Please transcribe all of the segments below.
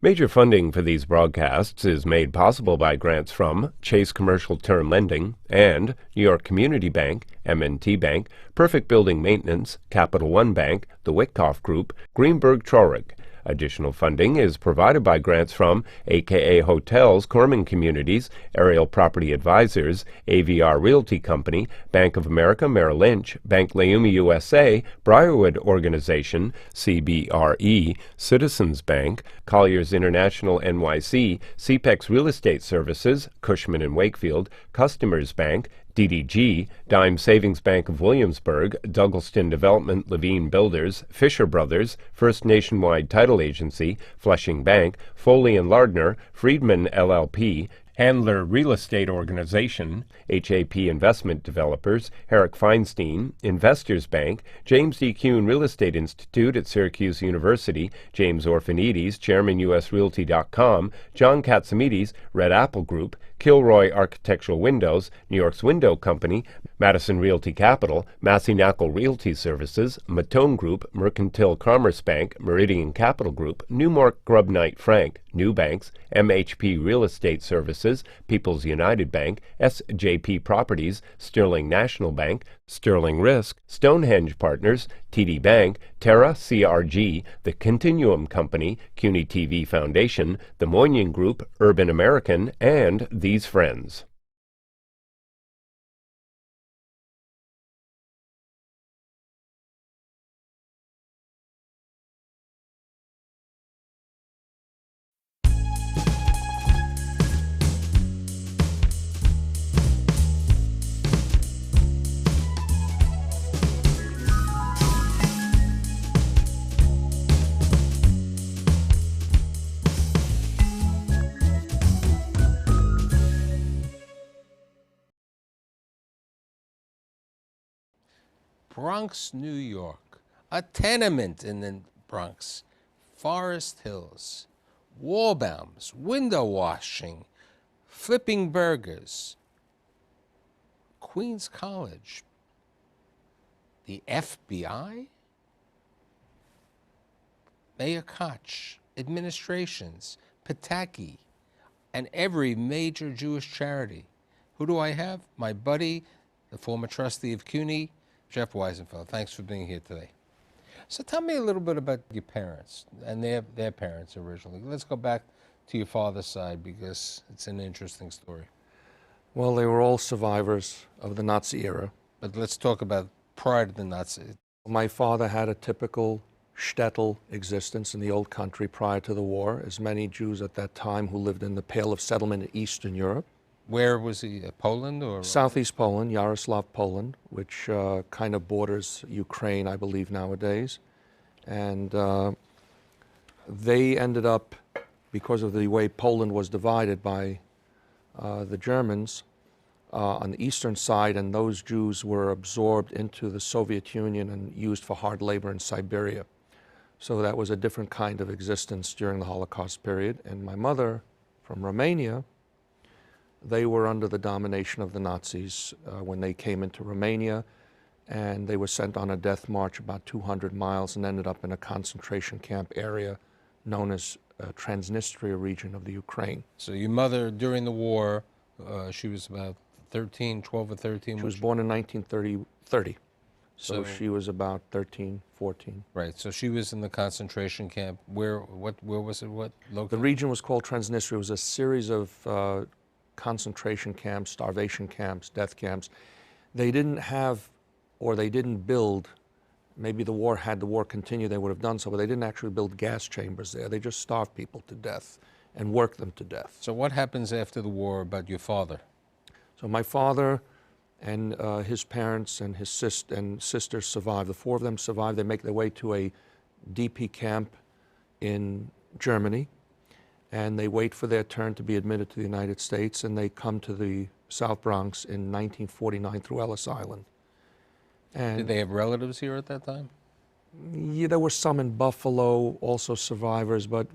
Major funding for these broadcasts is made possible by grants from Chase Commercial Term Lending and New York Community Bank, M&T Bank, Perfect Building Maintenance, Capital One Bank, the Wyckoff Group, Greenberg Traurig. Additional funding is provided by grants from AKA Hotels, Corman Communities, Aerial Property Advisors, AVR Realty Company, Bank of America Merrill Lynch, Bank Leumi USA, Briarwood Organization, CBRE, Citizens Bank, Colliers International NYC, CPEX Real Estate Services, Cushman & Wakefield, Customers Bank, DDG, Dime Savings Bank of Williamsburg, Douglaston Development, Levine Builders, Fisher Brothers, First Nationwide Title Agency, Flushing Bank, Foley & Lardner, Friedman LLP, Handler Real Estate Organization, HAP Investment Developers, Herrick Feinstein, Investors Bank, James D. Kuhn Real Estate Institute at Syracuse University, James Orphanides, Chairman USRealty.com, John Katsimides, Red Apple Group, Kilroy Architectural Windows, New York's Window Company, Madison Realty Capital, Massey Knuckle Realty Services, Matone Group, Mercantile Commerce Bank, Meridian Capital Group, Newmark Grubb Knight Frank, New Banks, MHP Real Estate Services, People's United Bank, SJP Properties, Sterling National Bank, Sterling Risk, Stonehenge Partners, TD Bank, Terra CRG, The Continuum Company, CUNY TV Foundation, The Moynihan Group, Urban American, and These Friends. Bronx, New York, a tenement in the Bronx, Forest Hills, Wallbaums, window washing, flipping burgers, Queens College, the FBI, Mayor Koch, administrations, Pataki, and every major Jewish charity. Who do I have? My buddy, the former trustee of CUNY, Jeff Wiesenfeld. Thanks for being here today. So tell me a little bit about your parents and their parents originally. Let's go back to your father's side because it's an interesting story. Well, they were all survivors of the Nazi era. But let's talk about prior to the Nazi. My father had a typical shtetl existence in the old country prior to the war, as many Jews at that time who lived in the Pale of Settlement in Eastern Europe. Where was he? Poland or? Southeast Poland, Yaroslav, Poland, which kind of borders Ukraine, I believe, nowadays. And they ended up, because of the way Poland was divided by the Germans on the eastern side, and those Jews were absorbed into the Soviet Union and used for hard labor in Siberia. So that was a different kind of existence during the Holocaust period. And my mother, from Romania, they were under the domination of the Nazis when they came into Romania, and they were sent on a death march about 200 miles and ended up in a concentration camp area known as Transnistria region of the Ukraine. So your mother, during the war, she was about 12 or 13? She was born in 1930. So she was about 13, 14. Right, so she was in the concentration camp. Where was it? What location? The region was called Transnistria. It was a series of concentration camps, starvation camps, death camps. They didn't have, or they didn't build, maybe the war continued, they would have done so, but they didn't actually build gas chambers there. They just starved people to death and worked them to death. So what happens after the war about your father? So my father and his parents and his sisters survived. The four of them survived. They make their way to a DP camp in Germany, and they wait for their turn to be admitted to the United States, and they come to the South Bronx in 1949 through Ellis Island. And did they have relatives here at that time? Yeah, there were some in Buffalo, also survivors, but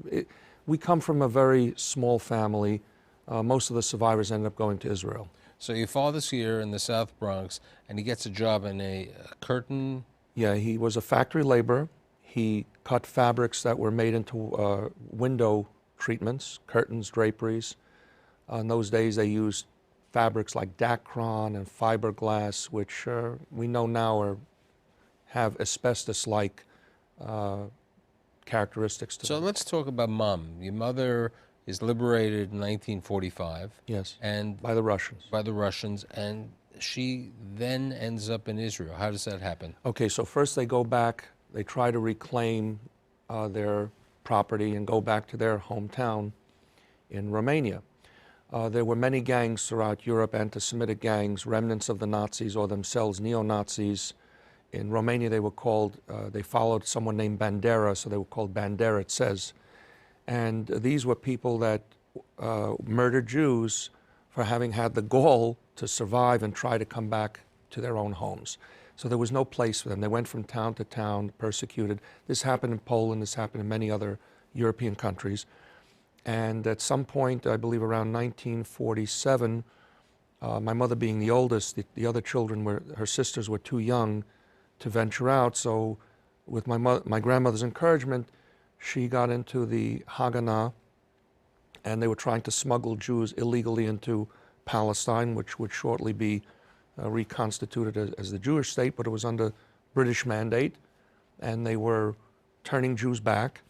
we come from a very small family. Most of the survivors ended up going to Israel. So your father's here in the South Bronx, and he gets a job in a curtain? Yeah, he was a factory laborer. He cut fabrics that were made into window treatments, curtains, draperies. In those days, they used fabrics like Dacron and fiberglass, which we know now have asbestos-like characteristics to So them. let's talk about Mom. Your mother is liberated in 1945. Yes, And by the Russians. by the Russians, and she then ends up in Israel. How does that happen? Okay, so first they go back, they try to reclaim their property and go back to their hometown in Romania. There were many gangs throughout Europe, anti-Semitic gangs, remnants of the Nazis or themselves neo-Nazis. In Romania they were called, they followed someone named Bandera, so they were called Banderitsas. And these were people that murdered Jews for having had the gall to survive and try to come back to their own homes. So there was no place for them. They went from town to town, persecuted. This happened in Poland, this happened in many other European countries. And at some point, I believe around 1947, my mother being the oldest, the other children her sisters were too young to venture out. So with my grandmother's encouragement, she got into the Haganah, and they were trying to smuggle Jews illegally into Palestine, which would shortly be reconstituted as the Jewish state, but it was under British mandate, and they were turning Jews back.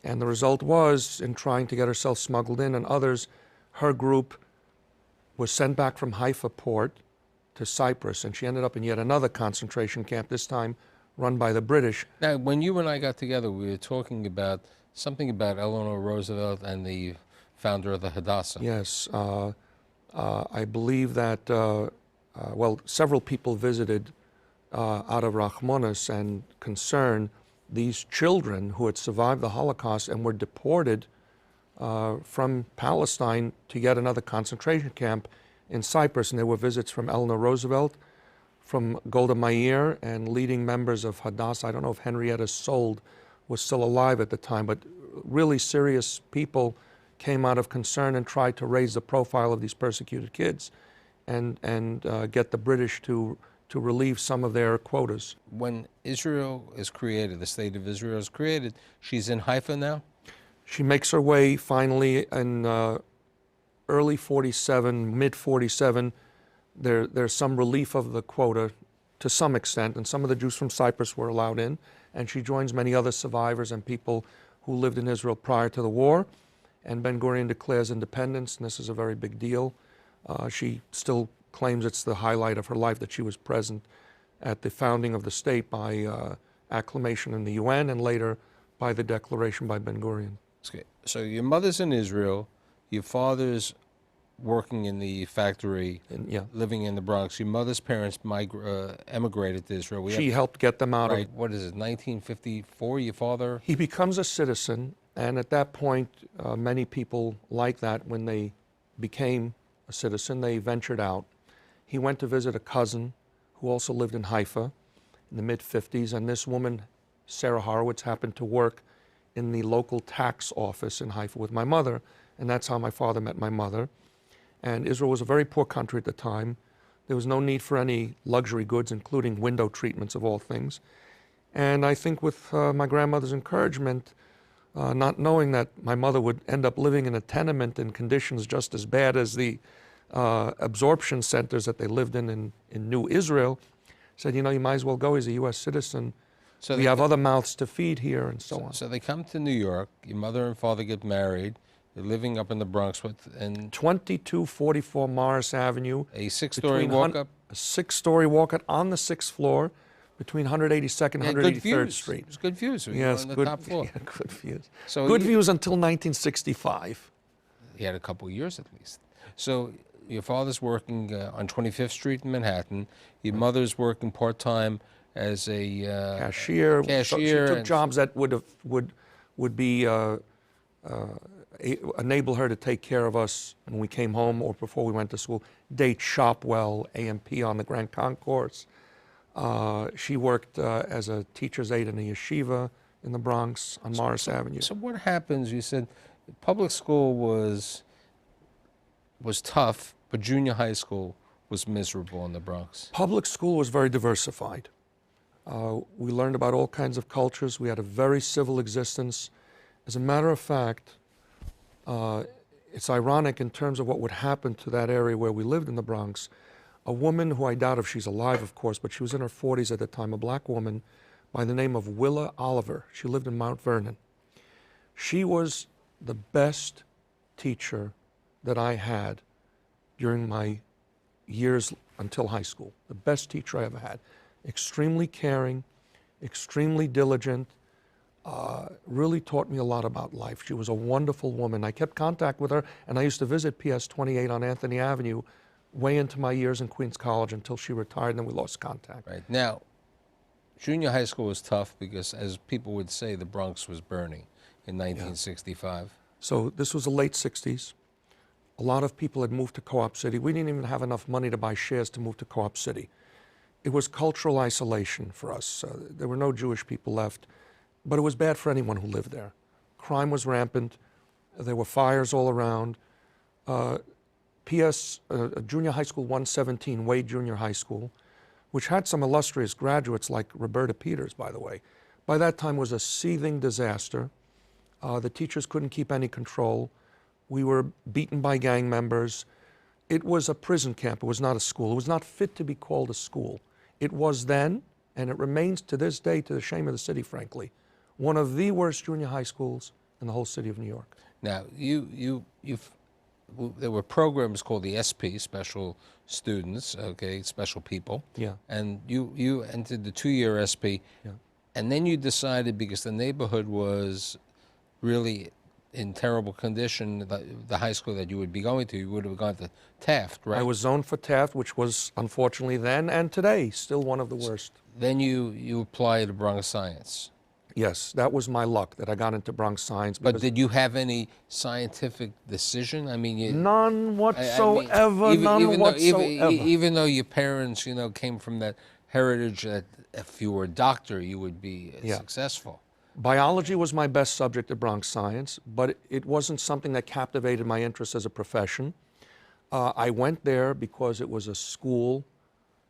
And the result was, in trying to get herself smuggled in and others, her group was sent back from Haifa port to Cyprus, and she ended up in yet another concentration camp, this time run by the British. Now, when you and I got together, we were talking about something about Eleanor Roosevelt and the founder of the Hadassah. Yes, I believe that, well, several people visited out of Rachmanis and concern these children who had survived the Holocaust and were deported from Palestine to yet another concentration camp in Cyprus. And there were visits from Eleanor Roosevelt, from Golda Meir, and leading members of Hadassah. I don't know if Henrietta Sold was still alive at the time, but really serious people came out of concern and tried to raise the profile of these persecuted kids and get the British to relieve some of their quotas. When Israel is created, the state of Israel is created, she's in Haifa now? She makes her way finally in early 47, mid 47. There's some relief of the quota to some extent, and some of the Jews from Cyprus were allowed in, and she joins many other survivors and people who lived in Israel prior to the war. And Ben-Gurion declares independence, and this is a very big deal. She still claims it's the highlight of her life that she was present at the founding of the state by acclamation in the UN and later by the declaration by Ben-Gurion. Okay. So your mother's in Israel, your father's working in the factory, Yeah. living in the Bronx. Your mother's parents emigrated to Israel. She helped get them out right, of... what is it, 1954, your father? He becomes a citizen, and at that point, many people like that, when they became a citizen, they ventured out. He went to visit a cousin who also lived in Haifa in the mid-50s, and this woman, Sarah Horowitz, happened to work in the local tax office in Haifa with my mother, and that's how my father met my mother. And Israel was a very poor country at the time. There was no need for any luxury goods, including window treatments of all things. And I think with my grandmother's encouragement, not knowing that my mother would end up living in a tenement in conditions just as bad as the absorption centers that they lived in New Israel, said, you know, you might as well go. He's a U.S. citizen. So we have other mouths to feed here, and so on. So they come to New York. Your mother and father get married. They're living up in the Bronx and 2244 Morris Avenue. A six-story walk-up? A six-story walk-up on the sixth floor between 182nd and 183rd Street. It's good views. Yes, on the good, top floor. yeah, good views. So good views until 1965. He had a couple of years at least. So your father's working on 25th Street in Manhattan. Your mother's working part-time as a cashier. So she took jobs that would be enable her to take care of us when we came home or before we went to school. Date Shopwell, AMP on the Grand Concourse. She worked as a teacher's aide in a yeshiva in the Bronx on Morris Avenue. So what happens? You said public school was tough, but junior high school was miserable in the Bronx. Public school was very diversified. We learned about all kinds of cultures. We had a very civil existence. As a matter of fact, It's ironic in terms of what would happen to that area where we lived in the Bronx. A woman who I doubt if she's alive, of course, but she was in her 40s at the time, a black woman by the name of Willa Oliver. She lived in Mount Vernon. She was the best teacher that I had during my years until high school. The best teacher I ever had. Extremely caring, extremely diligent, really taught me a lot about life. She was a wonderful woman. I kept contact with her, and I used to visit PS 28 on Anthony Avenue way into my years in Queens College until she retired, and then we lost contact. Right. Now, junior high school was tough because, as people would say, the Bronx was burning in 1965. So this was the late 60s. A lot of people had moved to Co-op City. We didn't even have enough money to buy shares to move to Co-op City. It was cultural isolation for us. There were no Jewish people left, but it was bad for anyone who lived there. Crime was rampant. There were fires all around. Junior High School 117, Wade Junior High School, which had some illustrious graduates like Roberta Peters, by the way, by that time was a seething disaster. The teachers couldn't keep any control. We were beaten by gang members. It was a prison camp. It was not a school. It was not fit to be called a school. It was then, and it remains to this day, to the shame of the city, frankly, one of the worst junior high schools in the whole city of New York. Now, there were programs called the SP, Special Students, okay, Special People. Yeah. And you entered the 2-year SP. Yeah. And then you decided, because the neighborhood was really in terrible condition, the high school that you would be going to, you would have gone to Taft, right? I was zoned for Taft, which was unfortunately then and today still one of the worst. Then you applied to Bronx Science. Yes, that was my luck that I got into Bronx Science. But did you have any scientific deciction? I mean, none whatsoever. Even though your parents, came from that heritage that if you were a doctor, you would be successful. Biology was my best subject at Bronx Science, but it wasn't something that captivated my interest as a profession. I went there because it was a school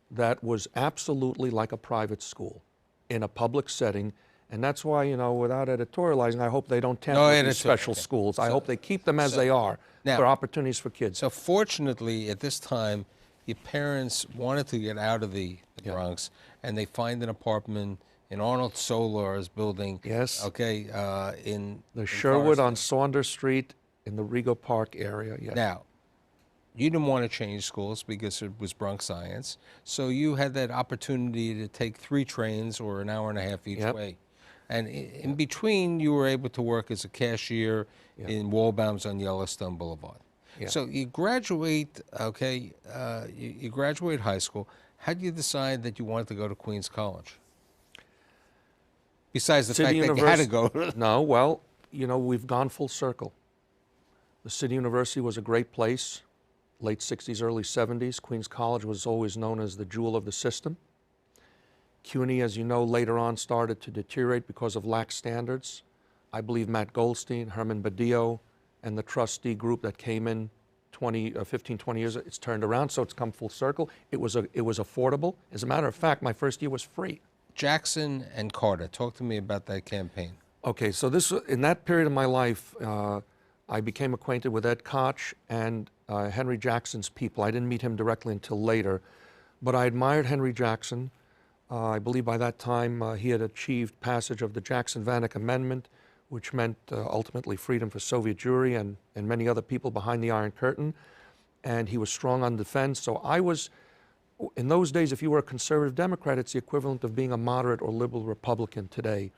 that was absolutely like a private school in a public setting. And that's why, without editorializing, I hope they don't tamper with these special schools. I hope they keep them as they are for opportunities for kids. So fortunately, at this time, your parents wanted to get out of the Bronx, and they find an apartment in Arnold Solar's building. Yes. Okay, in Sherwood on Saunders Street in the Rego Park area. Yes. Now, you didn't want to change schools because it was Bronx Science, so you had that opportunity to take 3 trains or an hour and a half each way. And in between, you were able to work as a cashier in Wallbaum's on Yellowstone Boulevard. Yeah. So you graduate, you graduate high school. How did you decide that you wanted to go to Queens College? Besides the fact that you had to go. No, well, we've gone full circle. The City University was a great place. Late 60s, early 70s. Queens College was always known as the jewel of the system. CUNY, as you know, later on started to deteriorate because of lax standards. I believe Matt Goldstein, Herman Badillo, and the trustee group that came in 15, 20 years, it's turned around, so it's come full circle. It was affordable. As a matter of fact, my first year was free. Jackson and Carter, talk to me about that campaign. Okay, so in that period of my life, I became acquainted with Ed Koch and Henry Jackson's people. I didn't meet him directly until later, but I admired Henry Jackson. I believe by that time he had achieved passage of the Jackson-Vanik Amendment, which meant ultimately freedom for Soviet Jewry and many other people behind the Iron Curtain. And he was strong on defense. So I was, in those days, if you were a conservative Democrat, it's the equivalent of being a moderate or liberal Republican today.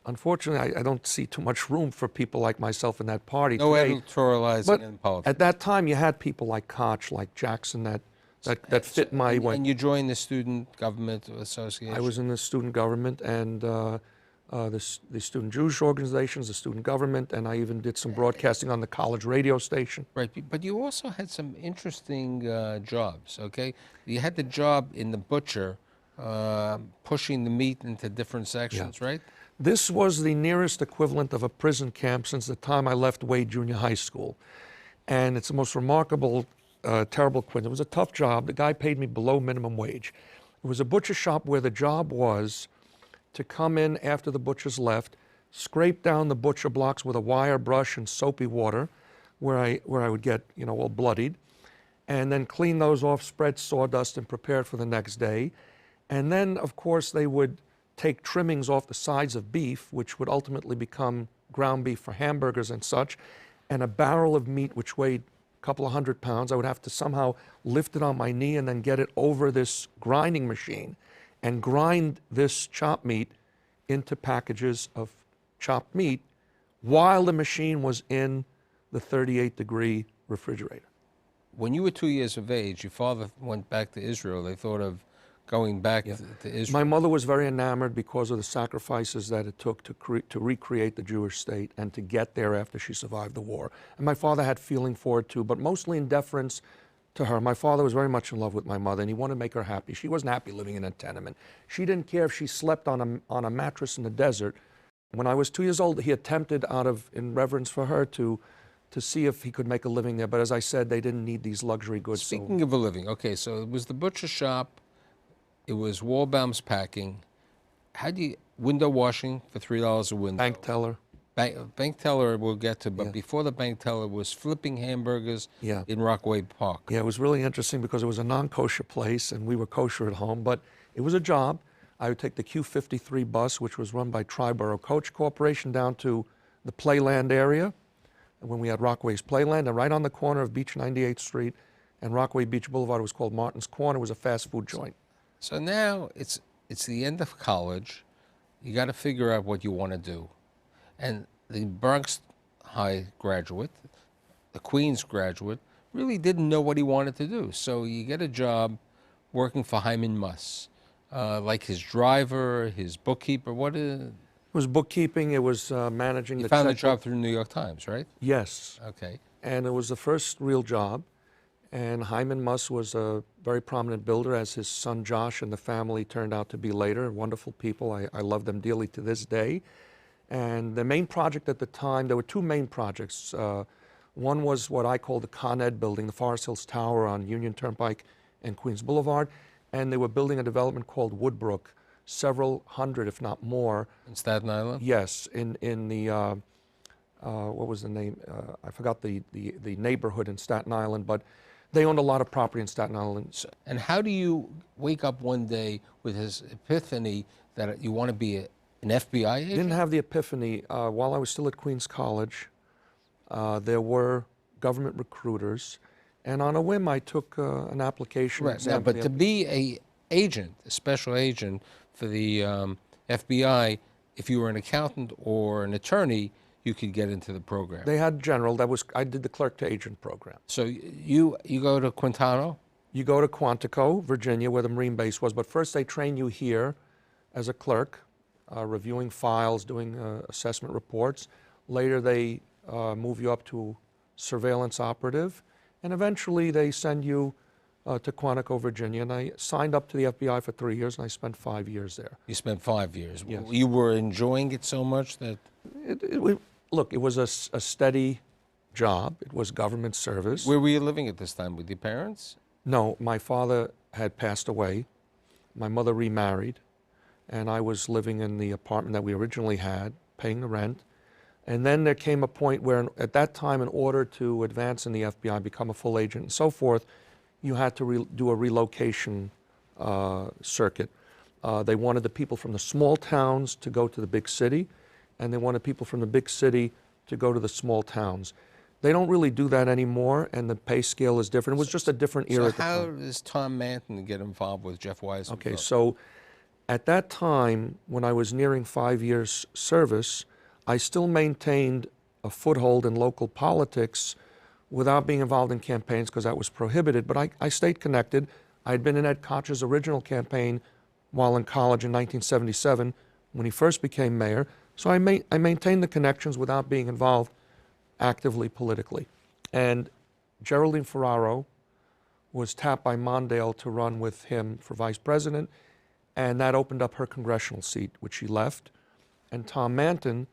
Unfortunately, I don't see too much room for people like myself in that party today. No editorializing in politics. At that time, you had people like Koch, like Jackson, that fit my way. And you joined the Student Government Association? I was in the student government and the student Jewish organizations, the student government, and I even did some broadcasting on the college radio station. Right, but you also had some interesting jobs, okay? You had the job in the butcher, pushing the meat into different sections, right? This was the nearest equivalent of a prison camp since the time I left Wade Junior High School. And it's the most remarkable terrible coincidence. It was a tough job. The guy paid me below minimum wage. It was a butcher shop where the job was to come in after the butchers left, scrape down the butcher blocks with a wire brush and soapy water, where I would get, you know, all bloodied, and then clean those off, spread sawdust, and prepare it for the next day. And then, of course, they would take trimmings off the sides of beef, which would ultimately become ground beef for hamburgers and such, and a barrel of meat which weighed a couple of 100 pounds. I would have to somehow lift it on my knee and then get it over this grinding machine and grind this chopped meat into packages of chopped meat while the machine was in the 38-degree refrigerator. When you were 2 years of age, your father went back to Israel. They thought of going back to Israel. My mother was very enamored because of the sacrifices that it took to recreate the Jewish state and to get there after she survived the war. And my father had feeling for it too, but mostly in deference to her. My father was very much in love with my mother, and he wanted to make her happy. She wasn't happy living in a tenement. She didn't care if she slept on a mattress in the desert. When I was 2 years old, he attempted, in reverence for her, to see if he could make a living there. But as I said, they didn't need these luxury goods. Speaking of a living, okay, so it was the butcher shop, it was Waldbaum's packing. How do you, window washing for $3 a window? Bank teller. Bank teller we'll get to, but before the bank teller was flipping hamburgers in Rockaway Park. Yeah, it was really interesting because it was a non-kosher place and we were kosher at home, but it was a job. I would take the Q53 bus, which was run by Tri-Borough Coach Corporation, down to the Playland area, when we had Rockaway's Playland, and right on the corner of Beach 98th Street and Rockaway Beach Boulevard, it was called Martin's Corner. It was a fast food joint. So now it's the end of college. You got to figure out what you want to do. And the Bronx High graduate, the Queens graduate, really didn't know what he wanted to do. So you get a job working for Hyman Muss, like his driver, his bookkeeper. What is it? It was bookkeeping. It was managing You the found the checkbook. job through New York Times, right? Yes. Okay. And it was the first real job. And Hyman Muss was a very prominent builder, as his son Josh and the family turned out to be later. Wonderful people. I love them dearly to this day. And the main project at the time, there were two main projects. One was what I call the Con Ed building, the Forest Hills Tower on Union Turnpike and Queens Boulevard. And they were building a development called Woodbrook, several hundred, if not more. In Staten Island? Yes, in the, what was the name? I forgot the neighborhood in Staten Island, but they owned a lot of property in Staten Island. And how do you wake up one day with his epiphany that you want to be an FBI agent? Didn't have the epiphany. While I was still at Queens College, there were government recruiters, and on a whim I took an application. Right. Now, but to be a special agent for the FBI, if you were an accountant or an attorney, you could get into the program. They had general. I did the clerk to agent program. So you go to Quintano? You go to Quantico, Virginia, where the Marine base was, but first they train you here as a clerk, reviewing files, doing assessment reports. Later they move you up to surveillance operative, and eventually they send you to Quantico, Virginia, and I signed up to the FBI for 3 years, and I spent 5 years there. You spent 5 years. Yes. You were enjoying it so much that... Look, it was a steady job. It was government service. Where were you living at this time? With your parents? No, my father had passed away. My mother remarried, and I was living in the apartment that we originally had, paying the rent. And then there came a point where, at that time, in order to advance in the FBI, become a full agent and so forth, you had to do a relocation circuit. They wanted the people from the small towns to go to the big city, and they wanted people from the big city to go to the small towns. They don't really do that anymore, and the pay scale is different. It was just a different era at the time. So how does Tom Manton get involved with Jeff Wiesenfeld? Okay, so at that time, when I was nearing 5 years service, I still maintained a foothold in local politics without being involved in campaigns because that was prohibited, but I stayed connected. I had been in Ed Koch's original campaign while in college in 1977 when he first became mayor, so I maintained the connections without being involved actively politically. And Geraldine Ferraro was tapped by Mondale to run with him for vice president, and that opened up her congressional seat, which she left. And Tom Manton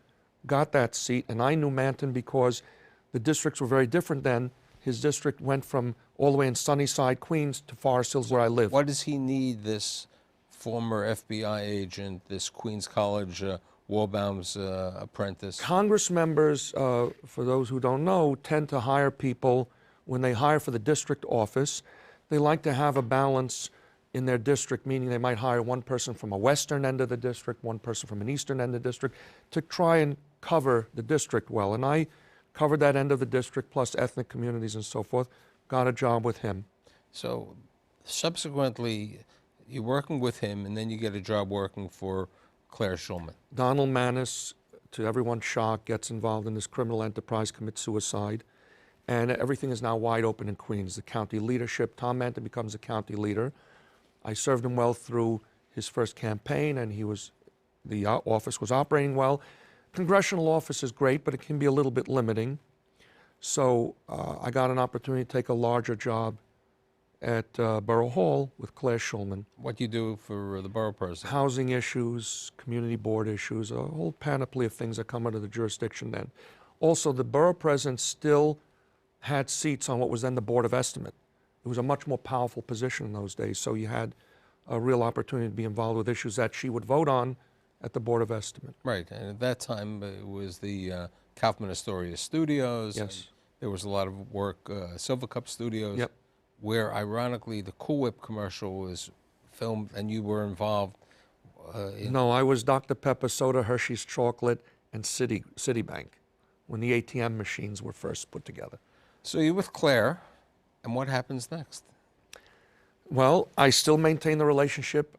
got that seat, and I knew Manton because the districts were very different then. His district went from all the way in Sunnyside, Queens, to Forest Hills, where I live. What does he need, this former FBI agent, this Queens College Warbaum's apprentice. Congress members, for those who don't know, tend to hire people when they hire for the district office. They like to have a balance in their district, meaning they might hire one person from a western end of the district, one person from an eastern end of the district, to try and cover the district well. And I covered that end of the district, plus ethnic communities and so forth, got a job with him. So subsequently, you're working with him, and then you get a job working for Claire Shulman. Donald Maness, to everyone's shock, gets involved in this criminal enterprise, commits suicide, and everything is now wide open in Queens. The county leadership, Tom Manton becomes a county leader. I served him well through his first campaign, and the office was operating well. Congressional office is great, but it can be a little bit limiting. So I got an opportunity to take a larger job at Borough Hall with Claire Shulman. What do you do for the borough president? Housing issues, community board issues, a whole panoply of things that come under the jurisdiction then. Also, the borough president still had seats on what was then the Board of Estimate. It was a much more powerful position in those days, so you had a real opportunity to be involved with issues that she would vote on at the Board of Estimate. Right, and at that time it was the Kaufman Astoria Studios. Yes. There was a lot of work, Silver Cup Studios, Yep. where ironically the Cool Whip commercial was filmed and you were involved in. No, I was Dr. Pepper Soda, Hershey's Chocolate, and Citibank when the ATM machines were first put together. So you're with Claire, and what happens next? Well, I still maintain the relationship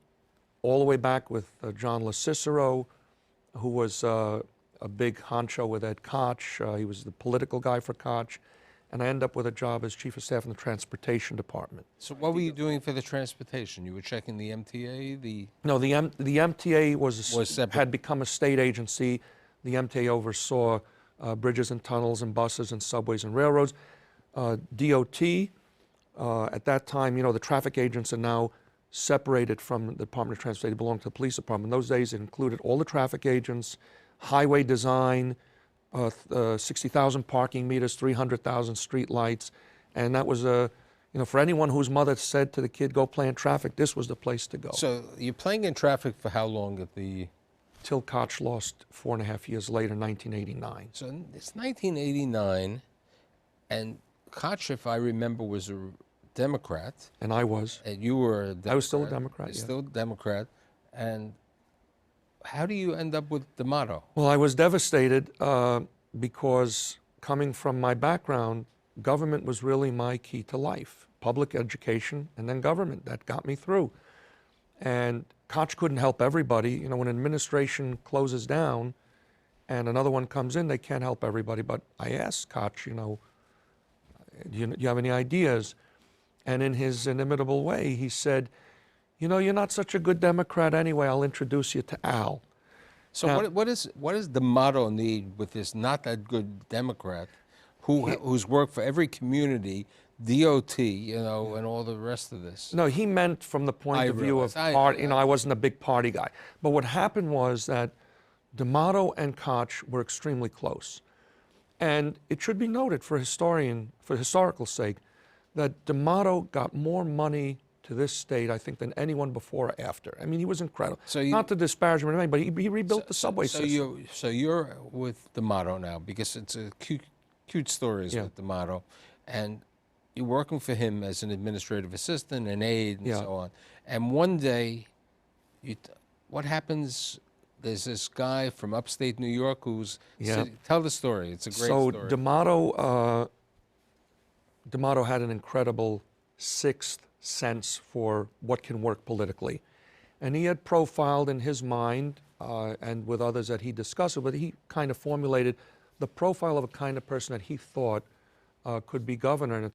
all the way back with John LaCicero, who was a big honcho with Ed Koch. He was the political guy for Koch. And I ended up with a job as chief of staff in the transportation department. So what were you doing for the transportation? You were checking the MTA, No, the MTA Was separate. had become a state agency. The MTA oversaw bridges and tunnels and buses and subways and railroads. DOT, at that time, the traffic agents are now separated from the Department of Transportation. They belong to the police department. In those days, it included all the traffic agents, highway design, 60,000 parking meters, 300,000 street lights. And that was, for anyone whose mother said to the kid, go play in traffic, this was the place to go. So you're playing in traffic for how long at the... Till Koch lost 4.5 years later, 1989. So it's 1989, and Koch, if I remember, was a Democrat. And I was. And you were a Democrat. I was still a Democrat, You're yeah. still a Democrat. And how do you end up with D'Amato? Well, I was devastated because coming from my background, government was really my key to life. Public education and then government. That got me through. And Koch couldn't help everybody. When an administration closes down and another one comes in, they can't help everybody. But I asked Koch, do you have any ideas? And in his inimitable way, he said, you're not such a good Democrat anyway. I'll introduce you to Al. So Now, what does D'Amato need with this not that good Democrat who's worked for every community, DOT, and all the rest of this? No, he meant from the point of view of party. I wasn't a big party guy. But what happened was that D'Amato and Koch were extremely close. And it should be noted for historical sake, that D'Amato got more money to this state, I think, than anyone before or after. I mean, he was incredible. Not to disparage him or anything, but he rebuilt the subway system. So you're with D'Amato now, because it's a cute stories with D'Amato, and you're working for him as an administrative assistant, an aide, and so on. And one day, what happens? There's this guy from upstate New York who's... Tell the story. It's a great story. So D'Amato had an incredible sixth sense for what can work politically. And he had profiled in his mind, and with others that he discussed, but he kind of formulated the profile of a kind of person that he thought could be governor.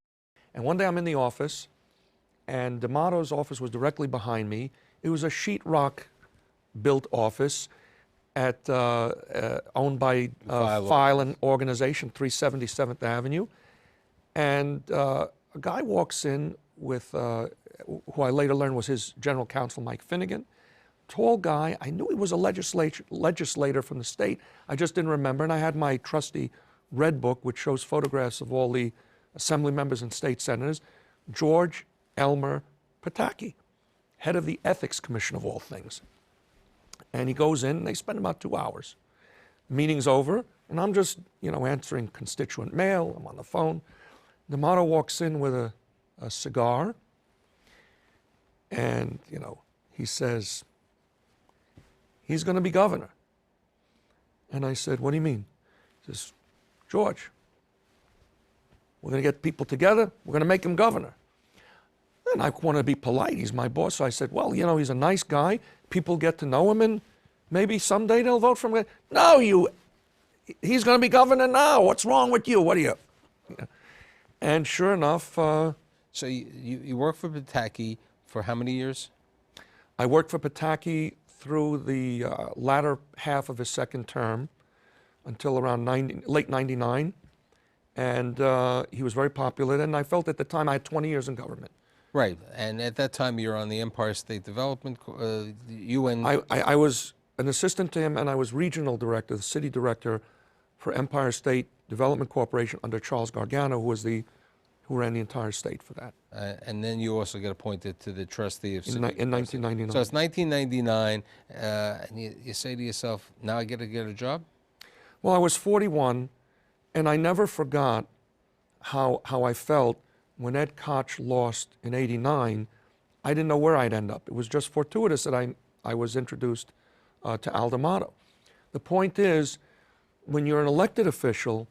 And one day I'm in the office, and D'Amato's office was directly behind me. It was a sheetrock built office owned by File and Organization, 377th Avenue. And a guy walks in with, who I later learned was his general counsel, Mike Finnegan. Tall guy. I knew he was a legislator from the state. I just didn't remember. And I had my trusty red book, which shows photographs of all the assembly members and state senators. George Elmer Pataki, head of the Ethics Commission of all things. And he goes in, and they spend about 2 hours. The meeting's over, and I'm just, answering constituent mail. I'm on the phone. D'Amato walks in with a cigar, and, he says, he's going to be governor. And I said, what do you mean? He says, George, we're going to get people together. We're going to make him governor. And I want to be polite. He's my boss. So I said, well, he's a nice guy. People get to know him, and maybe someday they'll vote for him. No, he's going to be governor now. What's wrong with you? What are you? And sure enough. So you worked for Pataki for how many years? I worked for Pataki through the latter half of his second term until around late 99. And he was very popular. And I felt at the time I had 20 years in government. Right. And at that time, you were on the Empire State Development, UN. I was an assistant to him, and I was regional director, the city director for Empire State Development Corporation under Charles Gargano, who ran the entire state for that. And then you also get appointed to the trustee of city. In 1999. So it's 1999, and you say to yourself, now I get to get a job? Well, I was 41, and I never forgot how I felt when Ed Koch lost in '89. I didn't know where I'd end up. It was just fortuitous that I was introduced to Al D'Amato. The point is, when you're an elected official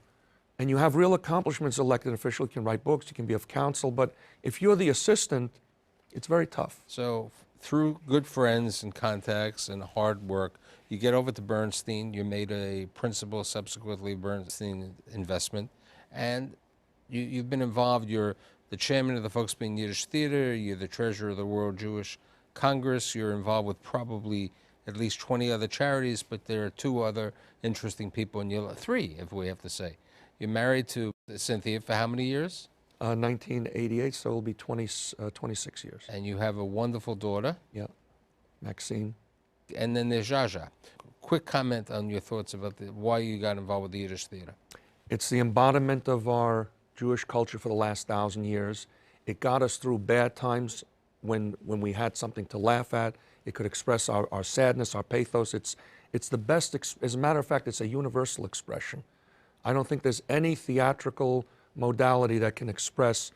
and you have real accomplishments as an elected official, you can write books, you can be of counsel, but if you're the assistant, it's very tough. So through good friends and contacts and hard work, you get over to Bernstein, you're made a principal, subsequently Bernstein Investment, and you've been involved. You're the chairman of the Folksbiene Yiddish Theatre, you're the treasurer of the World Jewish Congress, you're involved with probably at least 20 other charities, but there are 2 other interesting people, and you're 3, if we have to say. You're married to Cynthia for how many years? 1988, so it'll be 26 years. And you have a wonderful daughter. Yeah, Maxine. And then there's Jaja. Quick comment on your thoughts about why you got involved with the Yiddish Theatre. It's the embodiment of our Jewish culture for the last 1,000 years. It got us through bad times when we had something to laugh at. It could express our sadness, our pathos. It's the best, as a matter of fact, it's a universal expression. I don't think there's any theatrical modality that can express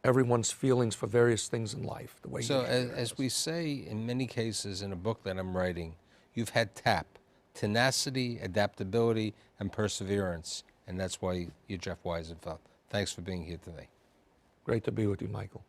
everyone's feelings for various things in life the way. So as we say in many cases in a book that I'm writing, you've had TAP, tenacity, adaptability, and perseverance. And that's why you're Jeff Wiesenfeld. Thanks for being here today. Great to be with you, Michael.